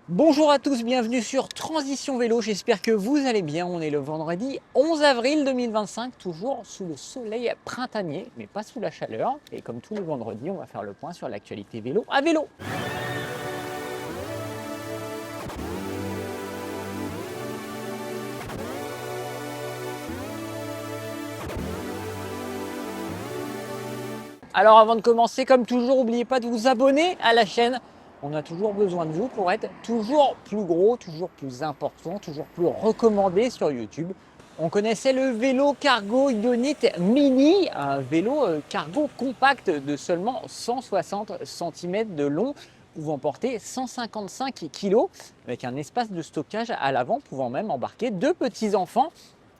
Bonjour à tous, bienvenue sur Transition Vélo, j'espère que vous allez bien. On est le vendredi 11 avril 2025, toujours sous le soleil printanier, mais pas sous la chaleur. Et comme tous les vendredis, on va faire le point sur l'actualité vélo à vélo. Alors avant de commencer, comme toujours, n'oubliez pas de vous abonner à la chaîne. On a toujours besoin de vous pour être toujours plus gros, toujours plus important, toujours plus recommandé sur YouTube. On connaissait le vélo cargo Ionit Mini, un vélo cargo compact de seulement 160 cm de long, pouvant porter 155 kg, avec un espace de stockage à l'avant, pouvant même embarquer deux petits enfants.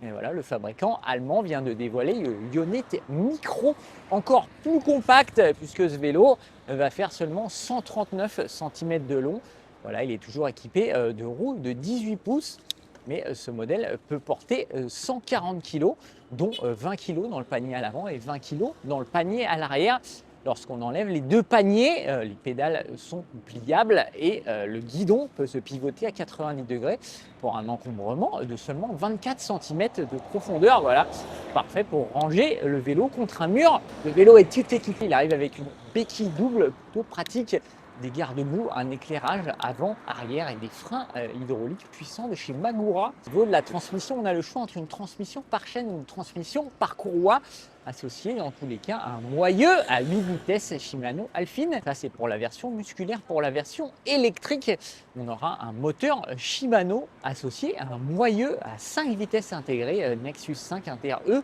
Et voilà, le fabricant allemand vient de dévoiler le Ionit Micro, encore plus compact, puisque ce vélo va faire seulement 139 cm de long. Voilà, il est toujours équipé de roues de 18 pouces, mais ce modèle peut porter 140 kg, dont 20 kg dans le panier à l'avant et 20 kg dans le panier à l'arrière. Lorsqu'on enlève les deux paniers, les pédales sont pliables et le guidon peut se pivoter à 90 degrés pour un encombrement de seulement 24 cm de profondeur. Voilà, parfait pour ranger le vélo contre un mur. Le vélo est tout équipé, il arrive avec une béquille double plutôt pratique, des garde-boue, un éclairage avant, arrière et des freins hydrauliques puissants de chez Magura. Au niveau de la transmission, on a le choix entre une transmission par chaîne ou une transmission par courroie, associé dans tous les cas à un moyeu à 8 vitesses Shimano Alpine. Ça c'est pour la version musculaire. Pour la version électrique, on aura un moteur Shimano associé à un moyeu à 5 vitesses intégré Nexus 5 Inter-E,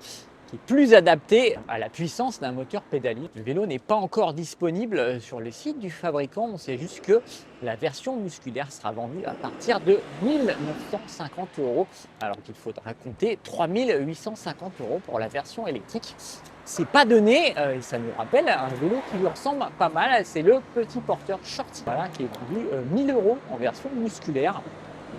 qui est plus adapté à la puissance d'un moteur pédalier. Le vélo n'est pas encore disponible sur le site du fabricant, on sait juste que la version musculaire sera vendue à partir de 1 950 €, alors qu'il faudra compter 3 850 € pour la version électrique. C'est pas donné et ça nous rappelle un vélo qui lui ressemble pas mal, c'est le petit porteur Shorty, voilà, qui est vendu 1 000 € en version musculaire,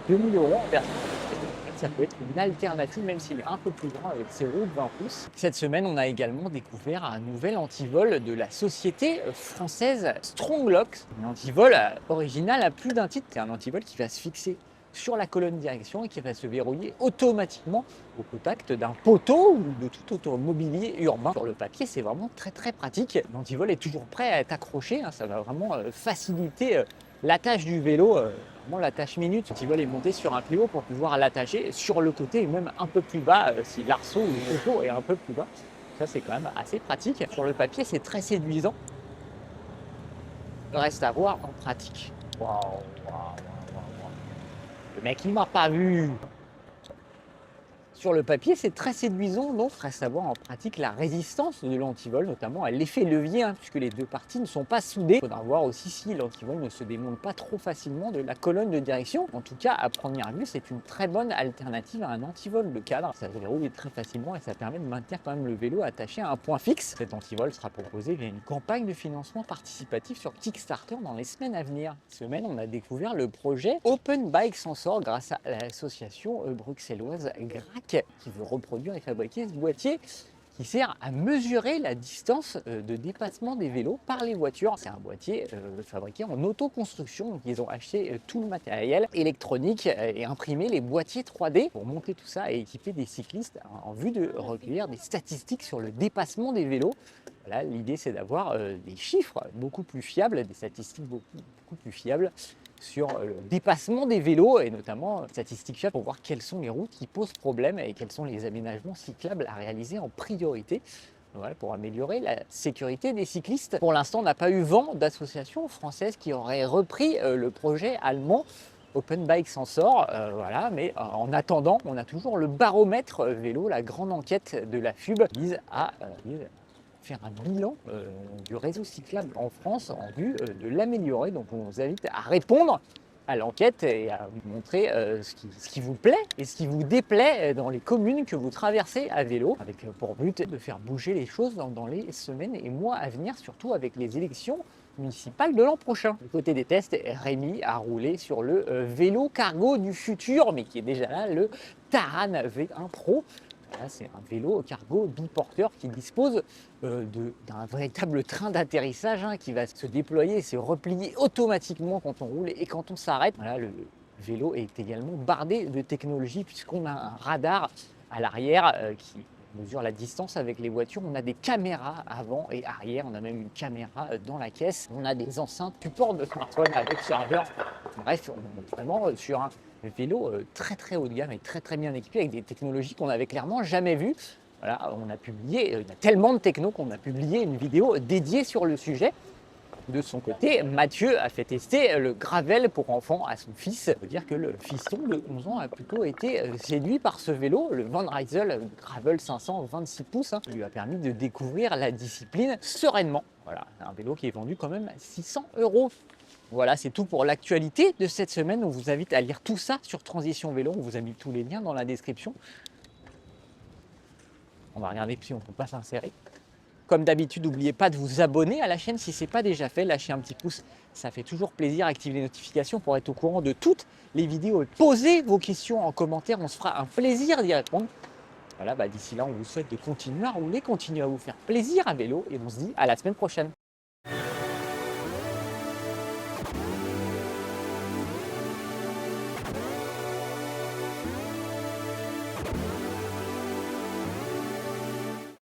2 000 € en version électrique. Ça peut être une alternative, même s'il est un peu plus grand avec ses roues de 20 pouces. Cette semaine, on a également découvert un nouvel antivol de la société française Stronglock. Un antivol original à plus d'un titre. C'est un antivol qui va se fixer sur la colonne direction et qui va se verrouiller automatiquement au contact d'un poteau ou de tout automobilier urbain. Sur le papier, c'est vraiment très pratique. L'antivol est toujours prêt à être accroché, hein. Ça va vraiment faciliter l'attache du vélo. Vraiment l'attache minute, l'antivol est monté sur un pivot pour pouvoir l'attacher sur le côté et même un peu plus bas si l'arceau ou le poteau est un peu plus bas. Ça, c'est quand même assez pratique. Sur le papier, c'est très séduisant. Reste à voir en pratique. Waouh, le mec, il m'a pas vu. Sur le papier, c'est très séduisant, donc reste à voir en pratique la résistance de l'antivol, notamment à l'effet levier, puisque les deux parties ne sont pas soudées. Il faudra voir aussi si l'antivol ne se démonte pas trop facilement de la colonne de direction. En tout cas, à première vue, c'est une très bonne alternative à un antivol de cadre. Ça se déroule très facilement et ça permet de maintenir quand même le vélo attaché à un point fixe. Cet antivol sera proposé via une campagne de financement participatif sur Kickstarter dans les semaines à venir. Cette semaine, on a découvert le projet Open Bike Sensor grâce à l'association bruxelloise GRAC, qui veut reproduire et fabriquer ce boîtier qui sert à mesurer la distance de dépassement des vélos par les voitures. C'est un boîtier fabriqué en autoconstruction, donc ils ont acheté tout le matériel électronique et imprimé les boîtiers 3D pour monter tout ça et équiper des cyclistes en vue de recueillir des statistiques sur le dépassement des vélos. Voilà, l'idée c'est d'avoir des chiffres beaucoup plus fiables, des statistiques beaucoup plus fiables sur le dépassement des vélos et notamment statistiques fiables pour voir quelles sont les routes qui posent problème et quels sont les aménagements cyclables à réaliser en priorité. Voilà, pour améliorer la sécurité des cyclistes. Pour l'instant, on n'a pas eu vent d'associations françaises qui auraient repris le projet allemand Open Bike Sensor, voilà, mais en attendant, on a toujours le baromètre vélo, la grande enquête de la FUB, qui vise à faire un bilan du réseau cyclable en France en vue de l'améliorer. Donc on vous invite à répondre à l'enquête et à montrer ce qui vous plaît et ce qui vous déplaît dans les communes que vous traversez à vélo, avec pour but de faire bouger les choses dans les semaines et mois à venir, surtout avec les élections municipales de l'an prochain. Du côté des tests, Rémi a roulé sur le vélo cargo du futur, mais qui est déjà là, le Taran V1 Pro. Là, c'est un vélo cargo biporteur qui dispose d'un véritable train d'atterrissage qui va se déployer et se replier automatiquement quand on roule et quand on s'arrête. Voilà, le vélo est également bardé de technologie puisqu'on a un radar à l'arrière qui mesure la distance avec les voitures. On a des caméras avant et arrière, on a même une caméra dans la caisse. On a des enceintes support de smartphone avec chargeur. Bref, on est vraiment sur un vélo très très haut de gamme et très très bien équipé avec des technologies qu'on n'avait clairement jamais vues. Voilà, on a publié, il y a tellement de techno qu'on a publié une vidéo dédiée sur le sujet. De son côté, Mathieu a fait tester le Gravel pour enfants à son fils. Ça veut dire que le fiston de 11 ans a plutôt été séduit par ce vélo, le Van Rysel Gravel 500 26 pouces. Qui lui a permis de découvrir la discipline sereinement. Voilà, un vélo qui est vendu quand même à 600 €. Voilà, c'est tout pour l'actualité de cette semaine. On vous invite à lire tout ça sur Transition Vélo. On vous a mis tous les liens dans la description. On va regarder si on peut pas s'insérer. Comme d'habitude, n'oubliez pas de vous abonner à la chaîne si ce n'est pas déjà fait. Lâchez un petit pouce, ça fait toujours plaisir. Activez les notifications pour être au courant de toutes les vidéos. Posez vos questions en commentaire, on se fera un plaisir d'y répondre. Voilà, d'ici là, on vous souhaite de continuer à rouler, continuer à vous faire plaisir à vélo et on se dit à la semaine prochaine.